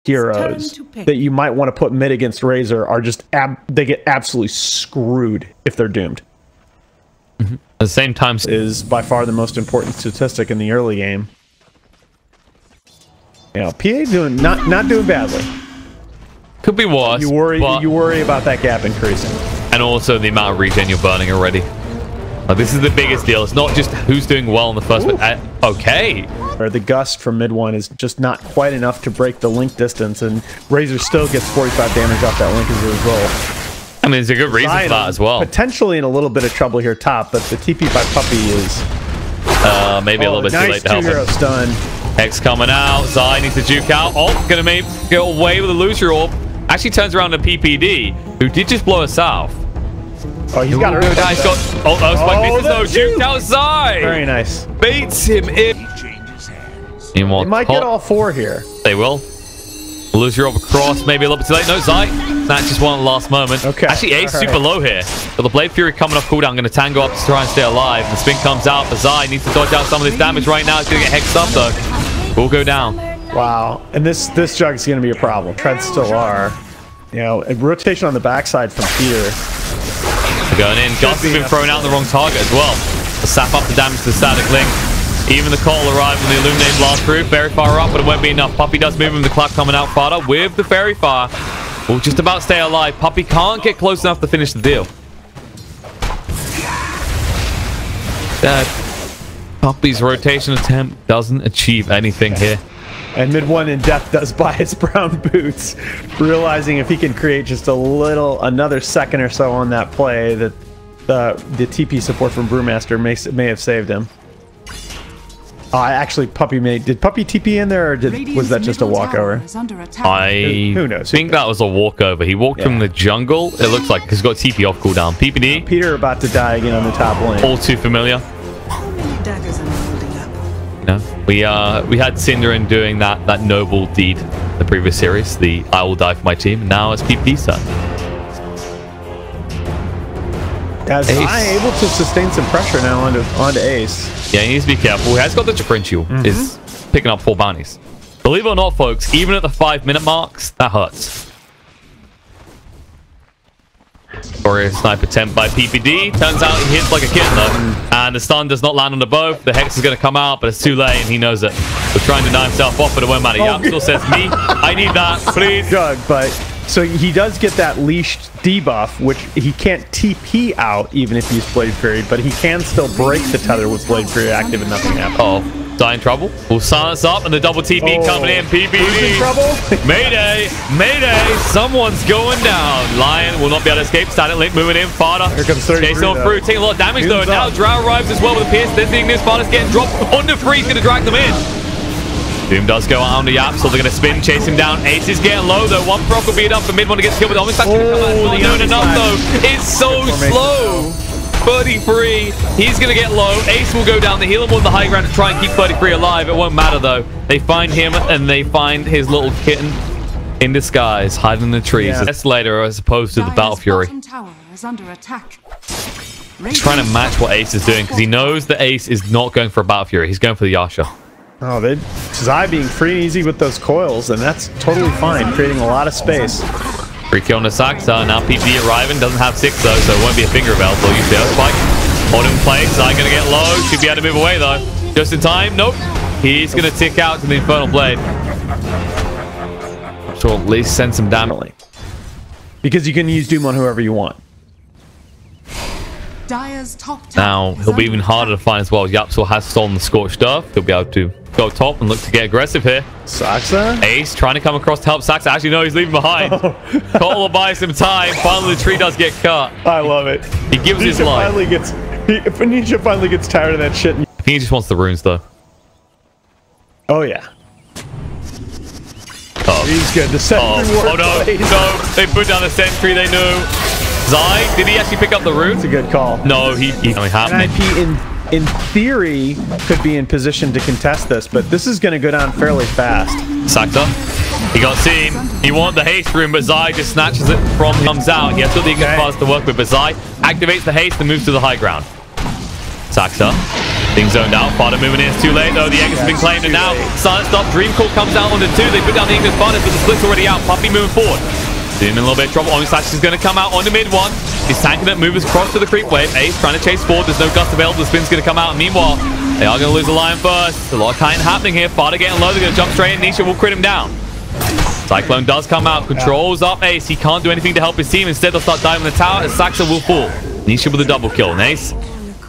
heroes that you might want to put mid against Razor are just they get absolutely screwed if they're doomed. At the same time, is by far the most important statistic in the early game. You know, PA doing not doing badly. Could be worse. You worry about that gap increasing, and also the amount of regen you're burning already. Like, this is the biggest deal. It's not just who's doing well in the first, but okay. Or the gust from mid one is just not quite enough to break the link distance, and Razor still gets 45 damage off that link as a result. I mean, there's a good reason for that as well. Potentially in a little bit of trouble here top, but the TP by Puppy is maybe a little bit too late to help him. Stun. Hex coming out. Zai needs to juke out. Oh, gonna maybe get away with a loser orb. Actually turns around to PPD, who did just blow us south. Oh, he's got a guy's got. Oh, spike misses though. Juked out Zai. Very nice. Baits him in. They might get all four here. They will. Loser orb across. Maybe a little bit too late. No, Zai. That just won at the last moment. Okay. Actually, Ace super low here. But the Blade Fury coming off cooldown. Going to tango up to try and stay alive. And the spin comes out. But Zai needs to dodge out some of this damage right now. It's going to get hexed up though. Will go down. Wow. And this jug is going to be a problem. Treads still are. You know, a rotation on the backside from Peter. Going in. Gust has been thrown out the wrong target as well. To sap up the damage to the static link. Even the call arrived when the Illuminate blast through. Fairy Fire up, but it won't be enough. Puppy does move him. The clap coming out farther with the Fairy Fire. Will just about stay alive. Puppy can't get close enough to finish the deal. Puppy's rotation attempt doesn't achieve anything here. And mid one in death does buy his brown boots, realizing if he can create just another second or so on that play, that the TP support from Brewmaster may have saved him. Actually, did Puppy TP in there, or was that just a walkover? Who knows? I think that was a walkover. He walked from the jungle. It looks like he's got TP off cooldown. PPD. Peter about to die again on the top lane. All too familiar. We had Cinderin doing that noble deed in the previous series. The I will die for my team. Now it's PPD's turn. As I able to sustain some pressure now onto Ace. Yeah, he needs to be careful. He has got the differential. Is picking up 4 bounties. Believe it or not, folks, even at the 5-minute marks, that hurts. Or a sniper attempt by PPD. Turns out he hits like a kitten though. And the stun does not land on the bow. The Hex is going to come out, but it's too late and he knows it. We're trying to deny himself off, but it won't matter. Yap still says, me, I need that, please. Jug, but so he does get that leashed debuff, which he can't TP out even if he's Blade Fury, but he can still break the tether with Blade Fury active and nothing happens. Oh. Die in trouble. We'll silence up and the double TP coming in. PPD. In trouble? Mayday. Mayday. Someone's going down. Lion will not be able to escape. Static Link moving in. Farther. Here comes 33. Chasing on through. Taking a lot of damage though. And now Drow arrives as well with a pierce. Then seeing this. Farther's getting dropped. Under free. He's going to drag them in. Doom does go out on the Yap, so they're going to spin, chase him down. Ace is getting low though. One proc will be enough for mid one to get killed, but Omnistack's going to come out. Not doing enough though. It's so slow. 33. He's going to get low. Ace will go down. The healer on the high ground to try and keep 33 alive. It won't matter though. They find him and they find his little kitten in disguise, hiding in the trees. That's later as opposed to the Battle Fury. He's trying to match what Ace is doing because he knows that Ace is not going for a Battle Fury. He's going for the Yasha. Oh, Zai being free and easy with those coils, and that's totally fine, creating a lot of space. Free kill on the Saxa. Now PPD arriving. Doesn't have 6 though, so it won't be a finger belt. They'll use the Earth Spike. Hold him in place. Zai gonna get low. Should be able to move away though. Just in time. Nope. He's gonna tick out to the Infernal Blade. So at least send some damage. Because you can use Doom on whoever you want. Now he'll be even harder to find as well. Yapsel has stolen the Scorched Earth. He'll be able to go top and look to get aggressive here. Saxa? Ace trying to come across to help Saxa. Actually, no, he's leaving behind. Cole will buy some time. Finally, the tree does get cut. I love it. He gives his life. Nisha finally gets tired of that shit. I think he just wants the runes, though. Oh, yeah. Oh. He's good. The sentry no. No. They put down the sentry, they knew. Zai, did he actually pick up the rune? It's a good call. No, he only happened. NiP in theory could be in position to contest this, but this is going to go down fairly fast. Saxa, he got seen. He wanted the haste rune, but Zai just snatches it from him. Comes out. He has got the Ignis to work with, but Zai activates the haste and moves to the high ground. Saxa Being zoned out. Fada moving in. It's too late, though. The egg has been claimed, and now silent stop. Dream Call comes out on the 2. They put down the Ignis Fada, but the split's already out. Puppy moving forward. Doing a little bit of trouble. Only Slash is going to come out on the mid one. He's tanking it. Movers across to the creep wave. Ace trying to chase forward. There's no gust available. The spin's going to come out. And meanwhile, they are going to lose the line first. A lot of kind happening here. Fada getting low. They're going to jump straight in. Nisha will crit him down. Cyclone does come out. Controls up Ace. He can't do anything to help his team. Instead, they'll start diving the tower as Saxa will fall. Nisha with a double kill. And Ace,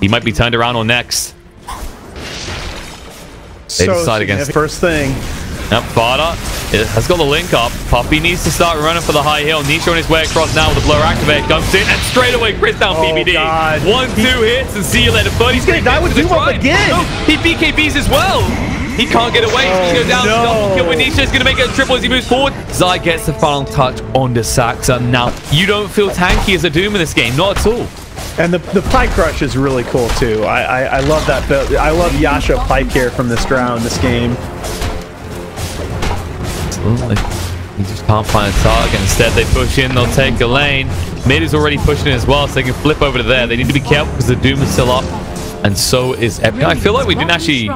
he might be turned around on next. They decide against first thing. Yep, Fada has got the link up. Puppy needs to start running for the high hill. Nisha on his way across now with the blur activate. Comes in and straight away Chris down PBD. God. 1-2 hits and see you later. But he's going to die with Doom up again. No, he BKBs as well. He can't get away. He's going to go down. No. Double kill with Nisha. He's going to make it a triple as he moves forward. Zai gets the final touch on the Saxa. Now, you don't feel tanky as a Doom in this game. Not at all. And the Pipe Crush is really cool too. I love that build. I love Yasha Pipe here from this round, this game. He just can't find a target. Instead, they push in. They'll take a lane. Mid is already pushing in as well, so they can flip over to there. They need to be careful because the Doom is still up, and so is Epic. I feel like we didn't actually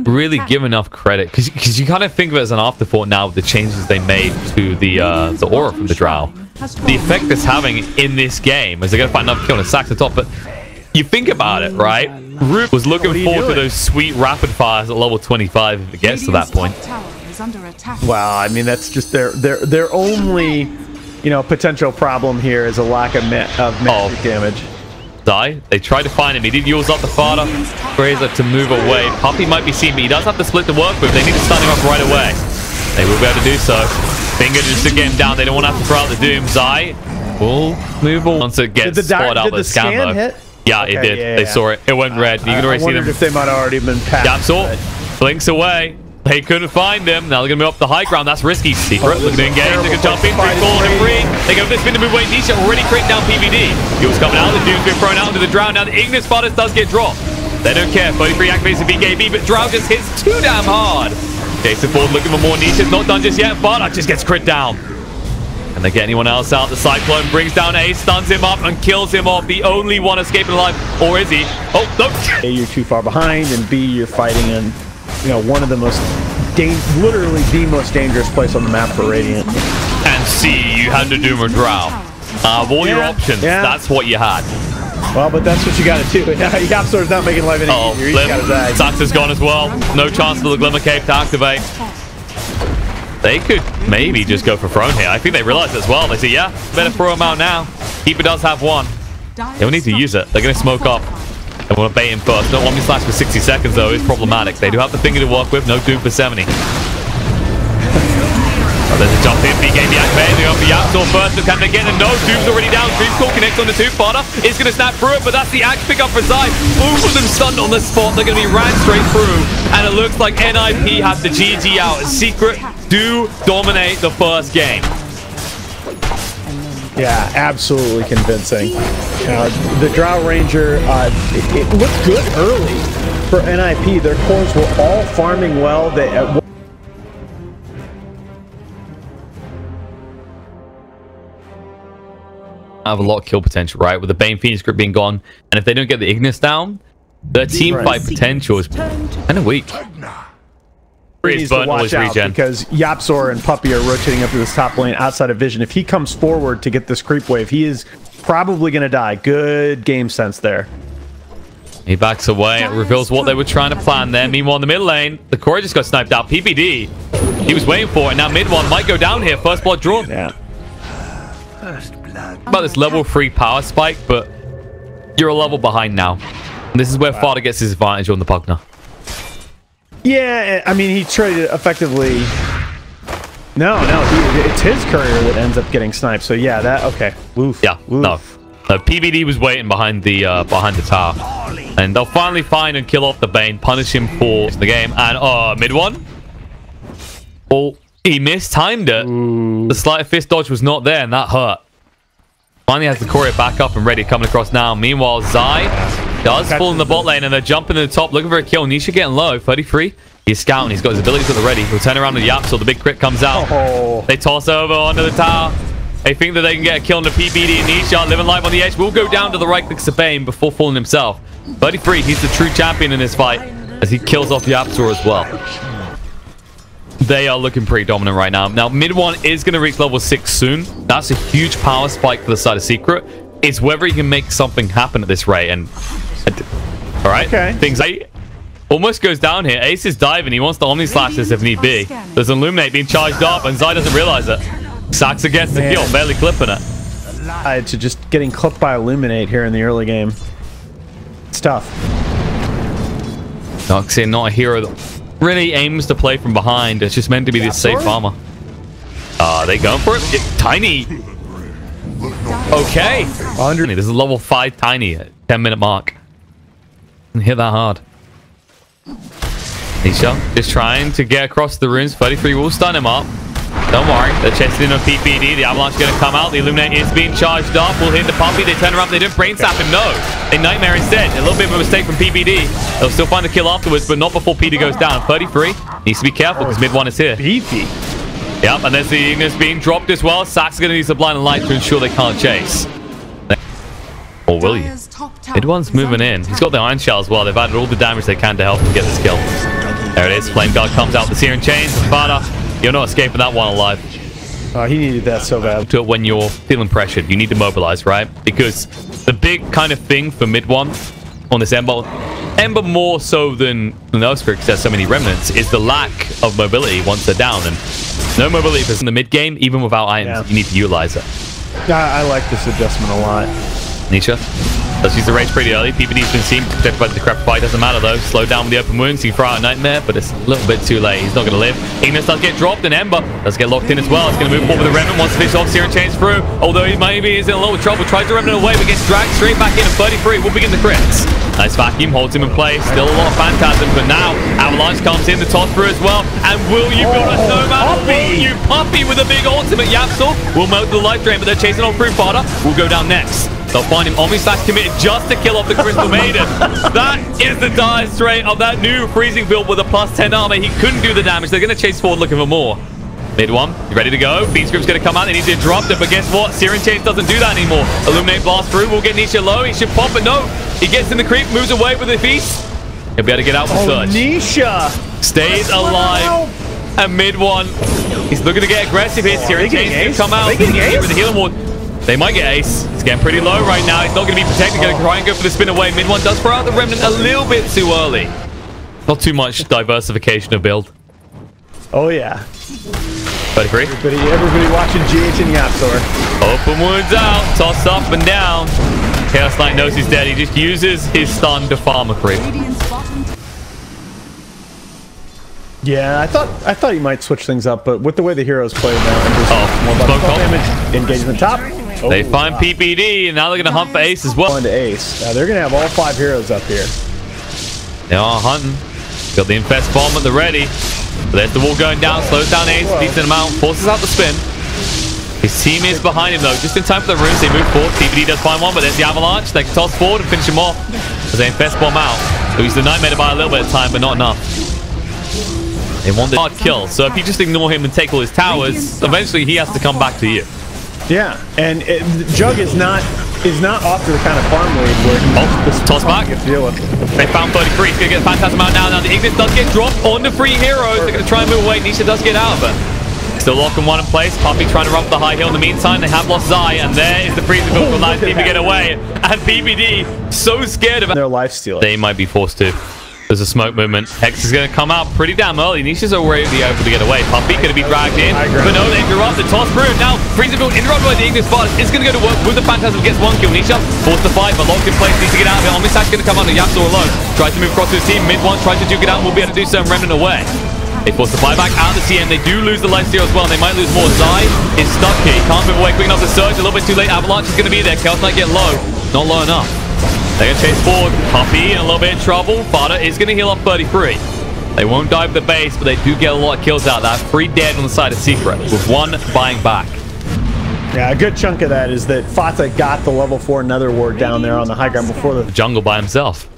really give enough credit because you kind of think of it as an afterthought now with the changes they made to the aura from the Drow. The effect it's having in this game is they're going to find another kill on a Sax at the top, but you think about it, right? Root was looking forward to those sweet rapid fires at level 25 if it gets to that point. Wow, I mean that's just their only, potential problem here is a lack of magic damage. Zai, they tried to find him. He did use up the Fada. Grazer to move away. Puppy might be seen, but he does have the split to work with. They need to stun him up right away. They will be able to do so. Finger just to get him down. They don't want to have to throw out the Doom. Zai will move on once it gets spotted out with the scan though. Hit? Yeah, it did. Yeah, they saw it. It went red. You can already see them. If they might have already been passed. Yapsor blinks away. They couldn't find him. Now they're going to move up the high ground. That's risky. Secret looking to engage. They can jump in. Free call and free. They go for this spin to move away. Nisha already crit down PVD. He was coming out. The Doom's been thrown out into the Drow. Now the Ignis Fada does get dropped. They don't care. 33 activates the BKB, but Drow just hits too damn hard. Jason Ford looking for more Nisha. Not done just yet. Fada just gets crit down. And they get anyone else out. The Cyclone brings down Ace, stuns him up, and kills him off. The only one escaping alive. Or is he? Oh, no. A, you're too far behind, and B, you're fighting in, one of the most, literally the most dangerous place on the map for Radiant. And C, you had to Doom or Drow. Of all your options, that's what you had. Well, but that's what you got to do. Yapsor's not making life any easier. You just got to die. Saxa's gone as well. No chance for the Glimmer Cape to activate. They could maybe just go for Throne here. I think they realize it as well. They say, yeah, better throw him out now. Keeper does have one. They will need to use it. They're going to smoke up. They want to bait him first. Don't want me slash for 60 seconds, though. It's problematic. They do have the finger to work with. No Doom for 70. Oh, there's a jump in. BKB activated. They go for Yapsor first. But can they get him? No. Doom's already down. Dream Call connects on the 2. Fada is going to snap through it, but that's the axe pick up for Zai. Both of them stunned on the spot. They're going to be ran straight through. And it looks like NiP have the GG out. Secret do dominate the first game. Yeah, absolutely convincing. The Drow Ranger, it looked good early for NiP. Their cores were all farming well. They have a lot of kill potential, right? With the Bane Phoenix Grip being gone. And if they don't get the Ignis down, their team fight potential is kind of weak. Needs to watch out because Yapsor and Puppy are rotating up to this top lane outside of vision. If he comes forward to get this creep wave, he is probably going to die. Good game sense there. He backs away. It reveals what they were trying to plan there. Meanwhile, in the mid lane, the core just got sniped out. PPD, he was waiting for it. Now mid one might go down here. First blood drawn. Yeah. About this level 3 power spike, but you're a level behind now. And this is where Fada gets his advantage on the Pugna. Yeah, I mean, he traded effectively. No, it's his courier that ends up getting sniped. So yeah, okay. Oof. Yeah, oof. no. PBD was waiting behind the tower, and they'll finally find and kill off the Bane, punish him for the game. And mid one. Oh, he mistimed it. Ooh. The sleight of fist dodge was not there, and that hurt. Finally has the courier back up and ready, coming across now. Meanwhile, Zai does fall in the bot lane, and they're jumping to the top, looking for a kill. Nisha getting low, 33. He's scouting. He's got his abilities at the ready. He'll turn around with Yap, so the big crit comes out. Oh. They toss over onto the tower. They think that they can get a kill on the PBD, and Nisha living live on the edge will go down to the right clicks of Bane before falling himself. 33, he's the true champion in this fight as he kills off the Yapzor as well. They are looking pretty dominant right now. Now, mid one is going to reach level 6 soon. That's a huge power spike for the side of Secret. It's whether he can make something happen at this rate. And all right, okay. Things almost goes down here. Ace is diving. He wants to Omni Slash this if need be. There's an Illuminate being charged up, and Zai doesn't realize it. Saxa gets the kill, barely clipping it. To just getting clipped by Illuminate here in the early game. It's tough. Noxian, not a hero that really aims to play from behind. It's just meant to be this safe armor. They going for it? Tiny. Okay. 100. This is a level 5 Tiny at 10-minute mark. And hit that hard. Nisha just trying to get across the runes. 33 will stun him up. Don't worry, they're chasing in on PPD. The Avalanche is going to come out. The Illuminate is being charged up. We'll hit the Puppy. They turn around. They don't brain sap him. No. They Nightmare instead. A little bit of a mistake from PPD. They'll still find the kill afterwards, but not before PD goes down. 33 needs to be careful because mid one is here. Beefy. Yep, and there's the Ignis being dropped as well. Sax is going to use the blind and light to ensure they can't chase. Or will you? Mid one's moving in. He's got the Iron Shell as well. They've added all the damage they can to help him get this kill. There it is. Flame Guard comes out. The Searing Chains. Fada. You're not escaping that one alive. Oh, he needed that so bad. To it when you're feeling pressured, you need to mobilize, right? Because the big kind of thing for mid one on this Ember more so than Oscar, because there's so many remnants, is the lack of mobility once they're down. And no mobility because in the mid game, even without items, you need to utilize it. I like this adjustment a lot. Nisha, let's use the rage pretty early. PPD's been seen, protected by the Decrepit Fight. Doesn't matter though. Slow down with the open wounds. You throw out a Nightmare, but it's a little bit too late. He's not going to live. Ignis does get dropped, and Ember does get locked in as well. It's going to move forward with the Remnant. Wants to finish off Searing Chains through. Although he maybe is in a little trouble. Tries to Remnant away, but gets dragged straight back in. And 33 will begin the crits. Nice vacuum, holds him in place. Still a lot of Phantasm, but now Avalanche comes in, the toss through as well. And will you build a snowman? Or will you? Puppy with a big ultimate. Yapzor will melt the life drain, but they're chasing on through. Fada will go down next. They'll find him Omni-Slash committed just to kill off the Crystal Maiden. That is the dire straight of that new freezing build with a +10 armor. He couldn't do the damage. They're going to chase forward looking for more. Mid one, you ready to go? Beast Group's going to come out. They need to interrupt it, but guess what? Searing Chains doesn't do that anymore. Illuminate blast through. We'll get Nisha low. He should pop, but no. He gets in the creep, moves away with the feast. He'll be able to get out with Surge. Nisha stays alive. And mid one, he's looking to get aggressive here. Searing Chains can come out. With the healing ward. They might get Ace. He's getting pretty low right now. He's not going to be protected. Going to try and go for the spin away. Mid one does throw out the Remnant a little bit too early. Not too much diversification of build. Oh, yeah. 33. Everybody watching GH and Yapzor. Open wounds out. Tossed up and down. Chaos Knight knows he's dead. He just uses his stun to farm a creep. Yeah, I thought he might switch things up, but with the way the heroes played now, more about damage, engagement top. They find PPD, and now they're going to hunt for Ace as well. Going to Ace. They're going to have all 5 heroes up here. They are hunting. Got the Infest Bomb at the ready. But there's the wall going down, slows down Ace, decent amount, forces out the spin. His team is behind him though, just in time for the runes. They move forward. PPD does find one, but there's the Avalanche. They can toss forward and finish him off as they Infest Bomb out. So he's the Nightmare to buy a little bit of time, but not enough. They want the hard kill, so if you just ignore him and take all his towers, eventually he has to come back to you. Yeah, and Jug is not off to the kind of farm lead where he toss back. To deal with. They found 33. He's going to get Phantasm out now. Now the Ignis does get dropped on the 3 heroes. They're going to try and move away. Nisha does get out of it. Still locking one in place. Puppy trying to run for the high hill. In the meantime, they have lost Zai, and there is the freezing build for Light Team to get away. And PPD so scared of their life steal. They might be forced to. There's a smoke movement. Hex is going to come out pretty damn early. Nisha's already able to get away. Puppy going to be dragged in. But no, they interrupt the toss through. Now, freezing build interrupted by the Ignis Fast. It's going to go to work with the Phantasm. Gets 1 kill. Nisha forced to fight, but locked in place. Needs to get out of it. Omnisax going to come under. Yapzor alone. Tries to move across to his team. Mid one tries to duke it out. We'll be able to do so and Remnant away. They force the buyback out of the CM. They do lose the lifesteal as well, and they might lose more. Zai is stuck here. Can't move away quick enough to Surge. A little bit too late. Avalanche is going to be there. Chaos Knight get low. Not low enough. They're going to chase forward. Puppy in a little bit of trouble. Fada is going to heal up 33. They won't dive the base, but they do get a lot of kills out of that. 3 dead on the side of Secret, with 1 buying back. Yeah, a good chunk of that is that Fata got the level 4 Nether Ward down there on the high ground before the jungle by himself.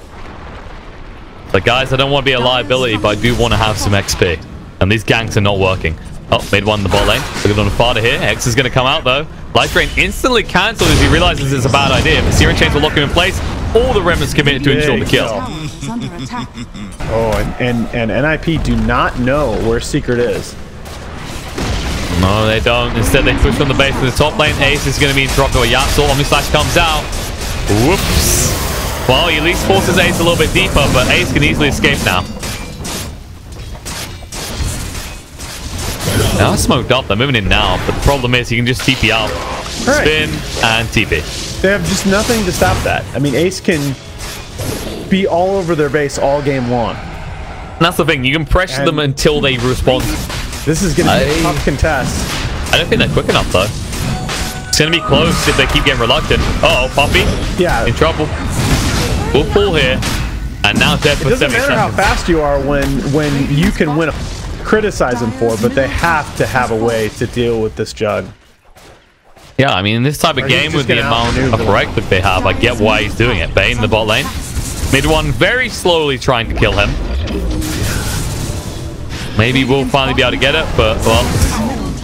But guys, I don't want to be a liability, but I do want to have some XP. And these ganks are not working. Oh, made one in the bot lane. Looking on the farther here. X is going to come out, though. Life Drain instantly cancelled as he realizes it's a bad idea. But Searing Chains will lock him in place. All the remnants committed to ensure the kill. Oh, and NiP do not know where Secret is. No, they don't. Instead, they push from the base to the top lane. Ace is going to be interrupted by Yapsol. Omnislash comes out. Whoops. Well, he at least forces Ace a little bit deeper, but Ace can easily escape now. Now it's smoked up. They're moving in now, but the problem is he can just TP out. Spin and TP. They have just nothing to stop that. I mean, Ace can be all over their base all game long. And that's the thing. You can pressure them until they respond. This is going to be a tough contest. I don't think they're quick enough, though. It's going to be close if they keep getting reluctant. Uh-oh, Poppy. Yeah. In trouble. We'll pull here. And now dead for 70 seconds. It doesn't matter how fast you are when you can win. Criticize them for, but they have to have a way to deal with this jug. Yeah, I mean, in this type of game with the amount of right click they have, I get why he's doing it. Bane in the bot lane. Mid one very slowly trying to kill him. Maybe we'll finally be able to get it, but, well,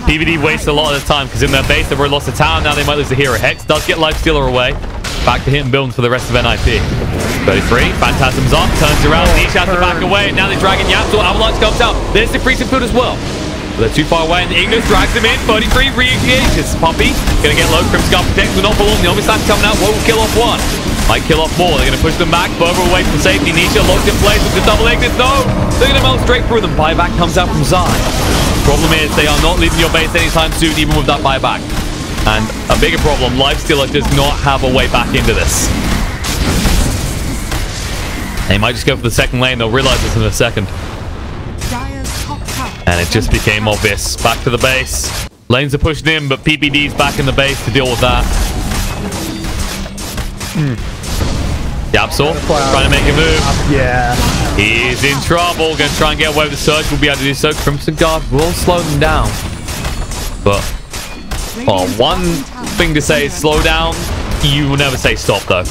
PvD wastes a lot of the time because in their base they've already lost the town. Now they might lose the hero. Hex does get Lifestealer away. Back to him building for the rest of NiP. 33, Phantasm's on, turns around, Niche has to back away, and now they're dragging Yapsol. Avalanche comes out. There's the freezing food as well. But they're too far away, and Ignis drags him in. 33, re-engages. Poppy gonna get low. Crimscar protects, but not for long. The Omnislash coming out, won't kill off one. Might kill off more. They're gonna push them back, further away from safety. Nisha locked in place with the double Ignis. No! They're gonna melt straight through them. Buyback comes out from Zai. Problem is, they are not leaving your base anytime soon, even with that buyback. And a bigger problem, Lifestealer does not have a way back into this. They might just go for the second lane. They'll realize this in a second. And it just became obvious. Back to the base. Lanes are pushed in, but PPD's back in the base to deal with that. Yapsol trying to make a move. Yeah. He's in trouble. Going to try and get away with the surge. We'll be able to do so. Crimson Guard will slow them down. But one thing to say is slow down. You will never say stop, though.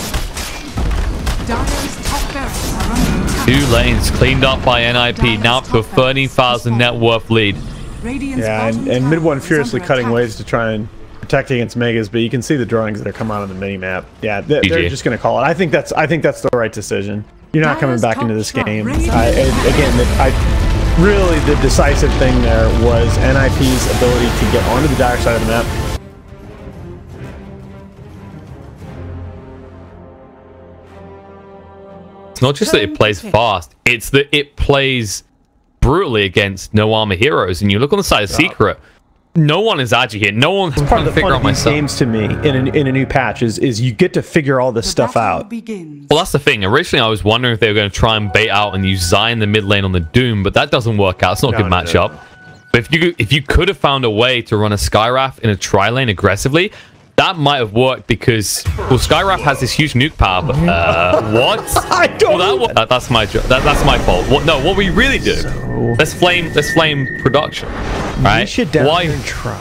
2 lanes cleaned up by NiP, now up to a 13,000 net worth lead. Yeah, and mid one furiously cutting ways to try and protect against Megas, but you can see the drawings that are coming out on the mini map. Yeah, they're just going to call it. I think that's the right decision. You're not coming back into this game. Really, the decisive thing there was NiP's ability to get onto the dire side of the map. It's not just that it plays fast, it's that it plays brutally against no armor heroes. And you look on the side of Secret, no one is agile here. No one's trying to figure out myself. Games to me in a new patch is you get to figure all this stuff out. Well, that's the thing. Originally, I was wondering if they were going to try and bait out and use Zai in the mid lane on the Doom, but that doesn't work out. It's not a good matchup. But if you could have found a way to run a Skywrath in a tri lane aggressively, that might have worked because Skywrath has this huge nuke power. But what? I don't know. That's my job. That's my fault. What we really do? Let's flame production. Right? Why try?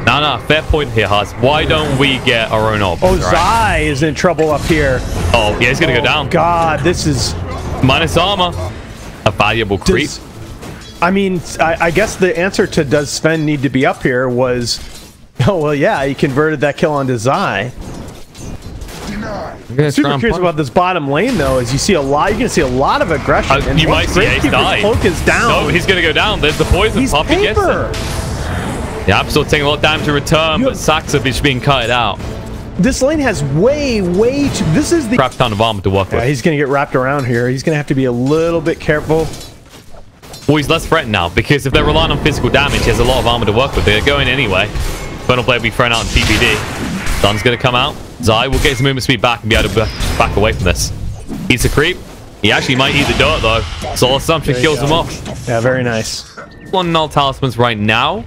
No, fair point here, Haas. Why don't we get our own op? Oh, Zai is in trouble up here. Oh, yeah, he's gonna go down. God, this is minus armor. A valuable creep. I mean, I guess the answer to does Sven need to be up here was, oh well, yeah, he converted that kill onto Zai. Super curious about this bottom lane though, as you see a lot. You're gonna see a lot of aggression. And you might see Ace die. Cloak is down. No, he's gonna go down. There's the poison. Poppy gets it. Yeah, I'm still taking a lot of damage to return, but Saxon is being cut out. This lane has way too. This is the crap ton of armor to work with. He's gonna get wrapped around here. He's gonna have to be a little bit careful. Well, he's less threatened now because if they're relying on physical damage, he has a lot of armor to work with. They're going anyway. Final Blade will be thrown out in PPD. Sun's gonna come out. Zai will get his movement speed back and be able to back away from this. He's a creep. He actually might eat the dirt though. Soul Assumption kills him off. Yeah, very nice. One null talismans right now.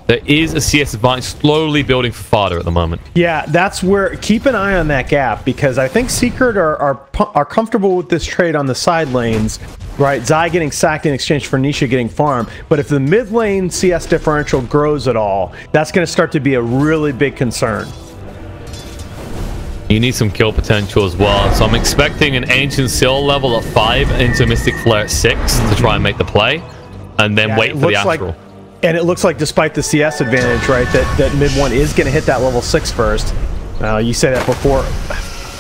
There is a CS advantage slowly building for Fada at the moment. Yeah, that's where keep an eye on that gap because I think Secret are comfortable with this trade on the side lanes. Right, Zai getting sacked in exchange for Nisha getting farm. But if the mid lane CS differential grows at all, that's going to start to be a really big concern. You need some kill potential as well. So I'm expecting an Ancient Seal level at 5 into Mystic Flare at 6 to try and make the play. And then wait for the Astral. And it looks like despite the CS advantage, right, that mid one is going to hit that level 6 first. You said that before.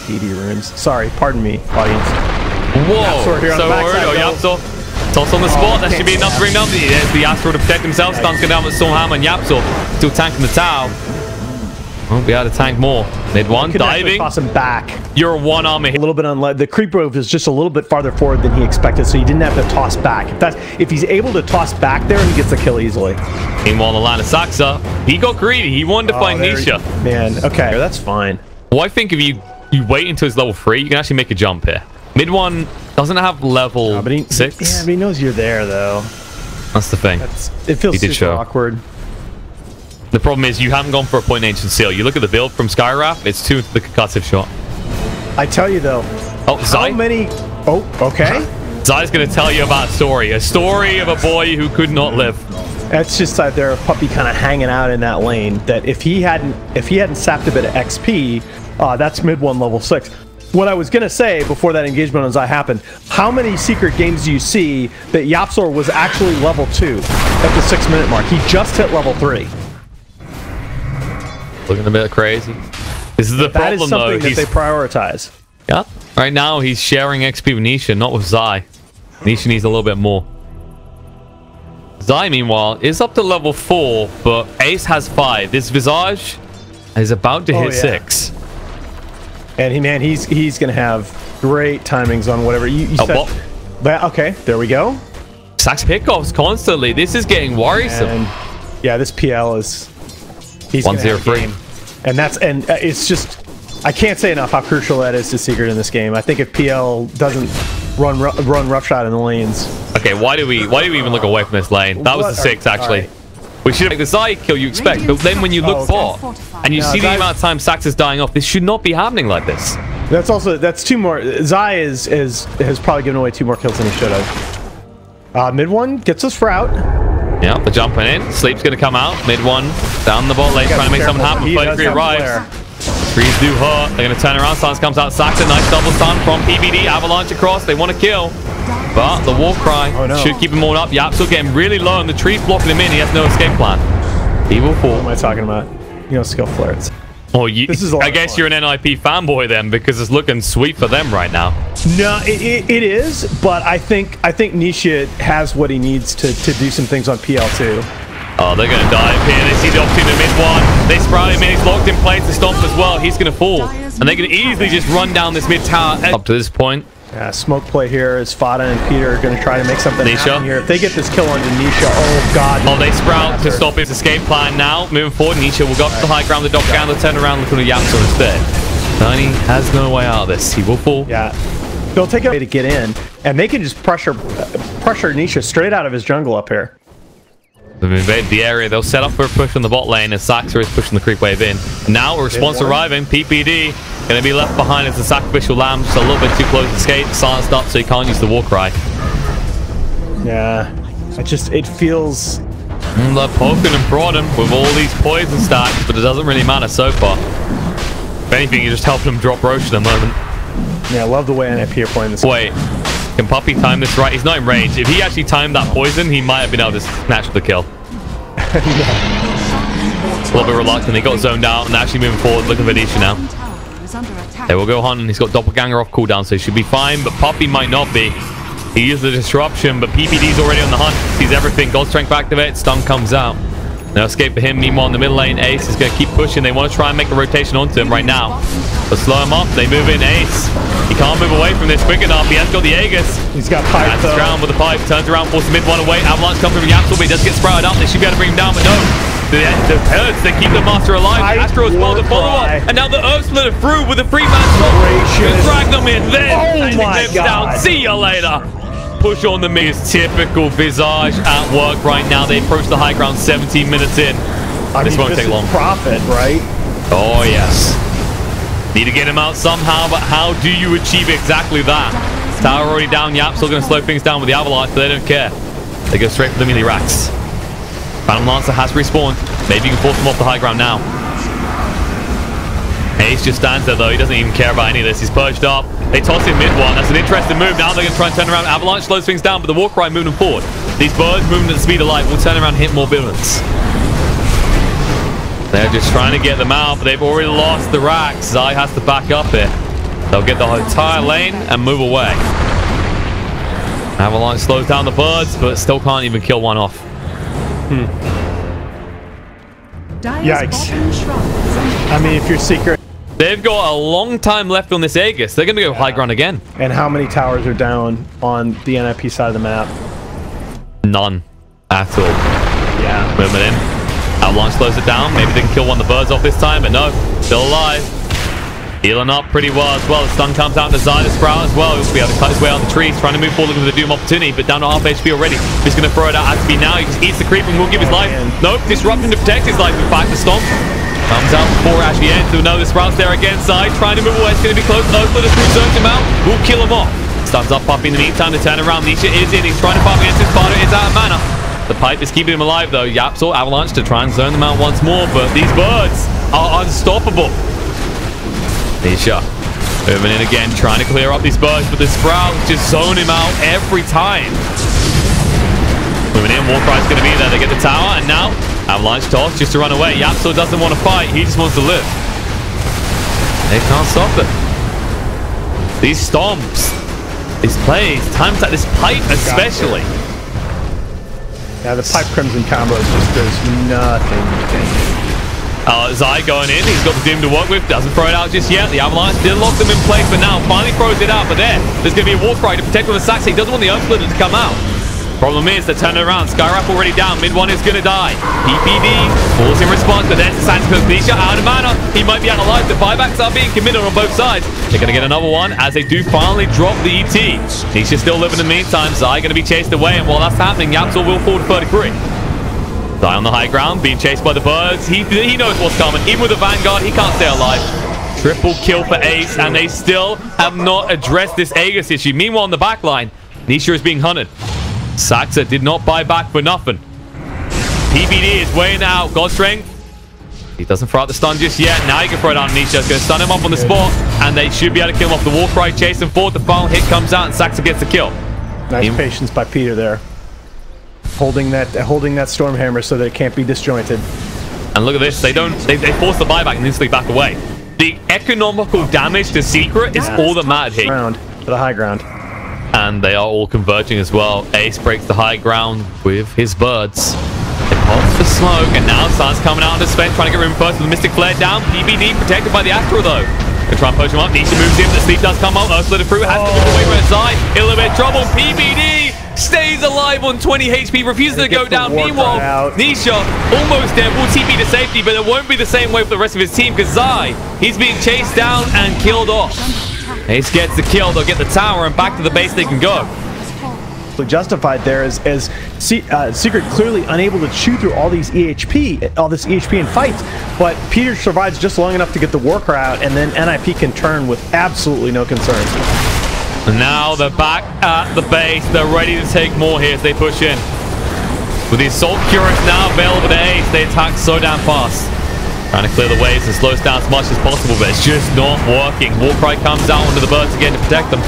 80 runes. Sorry, pardon me, audience. Whoa, so worried. Oh, Yapsor. Toss on the spot. That should be enough to bring down. There's the Astro to protect himself. Stunts down with Stormhammer and Yapsor still tanking the tower. Won't be able to tank more. Mid one, diving. Toss him back. You're a one army. A little bit unled. The creep wave is just a little bit farther forward than he expected, so he didn't have to toss back. If he's able to toss back there, he gets the kill easily. Meanwhile, the line of Saxa, he got greedy. He wanted to find Nisha. Man, okay, that's fine. Well, I think if you wait until it's level 3, you can actually make a jump here. Mid one doesn't have level 6. Yeah, but he knows you're there, though. That's the thing. It feels super awkward. The problem is you haven't gone for a point ancient seal. You look at the build from Skywrath, it's 2 into the concussive shot. I tell you though. Oh, Zai? How many? Oh, okay. Zai's going to tell you about a story of a boy who could not live. That's just that there a puppy kind of hanging out in that lane. That if he hadn't sapped a bit of XP, that's mid one level 6. What I was gonna say before that engagement on Zai happened, how many secret games do you see that Yapsor was actually level 2 at the 6-minute mark? He just hit level 3. Looking a bit crazy. This is the problem, though. That is something that they prioritize. Yeah. Right now, he's sharing XP with Nisha, not with Zai. Nisha needs a little bit more. Zai, meanwhile, is up to level 4, but Ace has 5. This Visage is about to hit 6. And he's gonna have great timings on whatever you said. Okay, there we go. Sax pickoffs constantly. This is getting worrisome. And yeah, this PL is. He's 1-0-3. And it's just, I can't say enough how crucial that is to Secret in this game. I think if PL doesn't run roughshod in the lanes. Okay, why do we even look away from this lane? That was the 6 actually. Right. We should make the Zai kill you expect, but then when you look bot and you see the amount of time Sax is dying off, this should not be happening like this. That's 2 more. Zai has probably given away 2 more kills than he should have. Mid one gets us for out. Yeah, they're jumping in. Sleep's gonna come out. Mid one down the bot lane, trying to make something happen. Play 3 arrives. Trees do hurt. They're gonna turn around. Stance comes out. Saxa, nice double stun from PBD. Avalanche across. They want to kill. But the war cry should keep him all up. Yapsor getting really low, and the tree's blocking him in. He has no escape plan. He will fall. What am I talking about? You know, skill flares. Oh, I guess you're an NiP fanboy then, because it's looking sweet for them right now. No, it is, but I think Nisha has what he needs to do some things on PL2. Oh, they're going to dive here. They see the opportunity to mid one. They sprout him in. He's locked in place to stomp as well. He's going to fall. And they can easily just run down this mid tower. Up to this point. Yeah, smoke play here is Fada and Peter are going to try to make something happen here. If they get this kill onto Nisha, oh god. Oh, they sprout to stop his escape plan now. Moving forward, Nisha will go up to the high ground. The doppelganger turn around, look at the Yapsor instead. Tiny has no way out of this. He will fall. Yeah. They'll take a way to get in, and they can just pressure Nisha straight out of his jungle up here. They've invaded the area. They'll set up for a push on the bot lane, and Saxa is pushing the creep wave in. Now a response arriving. PPD going to be left behind as the sacrificial lamb, just a little bit too close to escape. Silenced up, so he can't use the war cry. Yeah, it feels. They're poking and prodding with all these poison stacks, but it doesn't really matter so far. If anything, you're just helping him drop Roche at the moment. Yeah, I love the way NiP are playing this. Wait. Can Puppy time this right? He's not in range. If he actually timed that poison, he might have been able to snatch the kill. A little bit reluctant. He got zoned out and actually moving forward. Looking for Nisha now. They will go on, and he's got doppelganger off cooldown, so he should be fine, but Puppy might not be. He used the disruption, but PPD's already on the hunt. Sees everything. God strength activates. Stun comes out. No escape for him. Meanwhile, in the middle lane, Ace is going to keep pushing. They want to try and make a rotation onto him right now. But slow him up. They move in. Ace. He can't move away from this quick enough. He has got the Aegis. He's got pipe. That's around with the pipe. Turns around, forces mid one away. Avalanche comes from Yapsor, but he does get sprouted up. They should be able to bring him down, but no. The Herds, they keep the Master alive. Astro as well to follow up. And now the Earth Splitter through with a 3-man stop. Drag them in. Then my god. Down. See you later. Push on the mid. Typical Visage at work right now. They approach the high ground 17 minutes in. This won't take long. Profit, right? Oh, yes. Need to get him out somehow, but how do you achieve exactly that? Tower already down. Yapsor going to slow things down with the Avalanche, but they don't care. They go straight for the melee racks. Phantom Lancer has respawned. Maybe you can force him off the high ground now. Ace just stands there, though. He doesn't even care about any of this. He's perched up. They toss in mid one. That's an interesting move. Now they're going to try and turn around. Avalanche slows things down, but the Warcry moving them forward. These birds moving at the speed of light will turn around and hit more villains. They're just trying to get them out, but they've already lost the racks. Zai has to back up here. They'll get the entire lane and move away. Avalanche slows down the birds, but still can't even kill one off. Yikes. I mean, if you're Secret... They've got a long time left on this Aegis. They're going to go high ground again. And how many towers are down on the NiP side of the map? None at all. Yeah. Movement in. Avalanche slows it down. Maybe they can kill one of the birds off this time, but no. Still alive. Healing up pretty well as well. The stun comes out to Zai, the Sprout as well. He'll be able to cut his way out the trees, trying to move forward with the Doom opportunity, but down to half HP already. He's going to throw it out as to be now. He just eats the creep and will give his life. Nope, disrupting to protect his life. In fact, the Stomp comes out before it actually ends. So no, the Sprout's there again. Zai trying to move away. It's going to be close. No, but the crew search him out. Will kill him off. Stuns up Puppy in the meantime to turn around. Nisha is in. He's trying to fight against his Sparta. It's out of mana. The pipe is keeping him alive though. Yapsor, Avalanche to try and zone them out once more, but these birds are unstoppable. Nisha moving in again, trying to clear up these birds, but the Sprout just zone him out every time. Moving in, Warcry's going to be there. They get the tower, and now Avalanche toss just to run away. Yapsor doesn't want to fight. He just wants to live. They can't stop it. These stomps, these plays, times like this pipe especially. Yeah, the Pipe Crimson combo just does nothing. Zai going in. He's got the Doom to work with. Doesn't throw it out just yet. The Avalanche did lock them in place, but now finally throws it out. But there's going to be a Warcry to protect with the Sax. He doesn't want the Earth Splitter to come out. Problem is, they're turning around. Skywrap already down. Mid one is going to die. PPD falls in response, but there's the Sanskrit Nisha out of mana. He might be out of life. The buybacks are being committed on both sides. They're going to get another one as they do finally drop the ET. Nisha's still living in the meantime. Zai going to be chased away, and while that's happening, Yapsor will fall to 33. Zai on the high ground, being chased by the birds. He knows what's coming. Even with the Vanguard, he can't stay alive. Triple kill for Ace, and they still have not addressed this Aegis issue. Meanwhile, on the back line, Nisha is being hunted. Saxa did not buy back for nothing. PBD is weighing out. God Strength. He doesn't throw out the stun just yet. Now he can throw it on Nisha. It's going to stun him up on the spot, and they should be able to kill him off. The Warcry chase him forward. The final hit comes out, and Saxa gets the kill. Nice patience by Peter there. Holding that Stormhammer so that it can't be disjointed. And look at this. They force the buyback and instantly back away. The economical damage to Secret is all that mattered here. To the high ground. And they are all converging as well. Ace breaks the high ground with his birds. It pops the smoke, and now Sun's coming out on the spec, trying to get rid of him first with the Mystic Flare down. PBD protected by the Astro though. They try and push him up. Nisha moves in. The sleep does come out. Earth Splitter through. Has to move away from his side. In a little bit of trouble. PBD stays alive on 20 HP. Refuses to go down. Meanwhile, Nisha almost there. Will TP to safety, but it won't be the same way for the rest of his team because Zai, he's being chased down and killed off. Ace gets the kill. They'll get the tower, and back to the base they can go. Justified there as Secret clearly unable to chew through all this EHP in fights, but Peter survives just long enough to get the Warcry out, and then NiP can turn with absolutely no concerns. And now they're back at the base. They're ready to take more here as they push in. With the Assault Curious now available to Ace, they attack so damn fast. Trying to clear the waves and slow us down as much as possible, but it's just not working. Warcry comes out onto the birds again to protect them.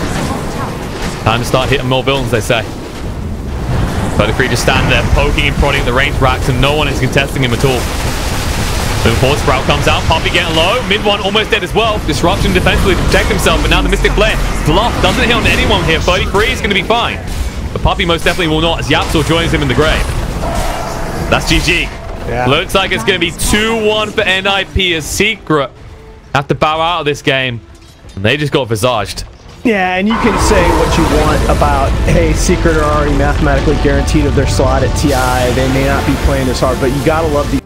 Time to start hitting more villains, they say. But the creatures stand there poking and prodding at the range racks, and no one is contesting him at all. Moving forward, Sprout comes out. Puppy getting low. Mid one almost dead as well. Disruption defensively to protect himself, but now the Mystic Flare. Bluff doesn't hit on anyone here. 33 is going to be fine. But Puppy most definitely will not as Yapsor joins him in the grave. That's GG. Yeah. Looks like it's going to be 2-1 for NiP as Secret have to bow out of this game. And they just got visaged. Yeah, and you can say what you want about, hey, Secret are already mathematically guaranteed of their slot at TI. They may not be playing as hard, but you gotta love the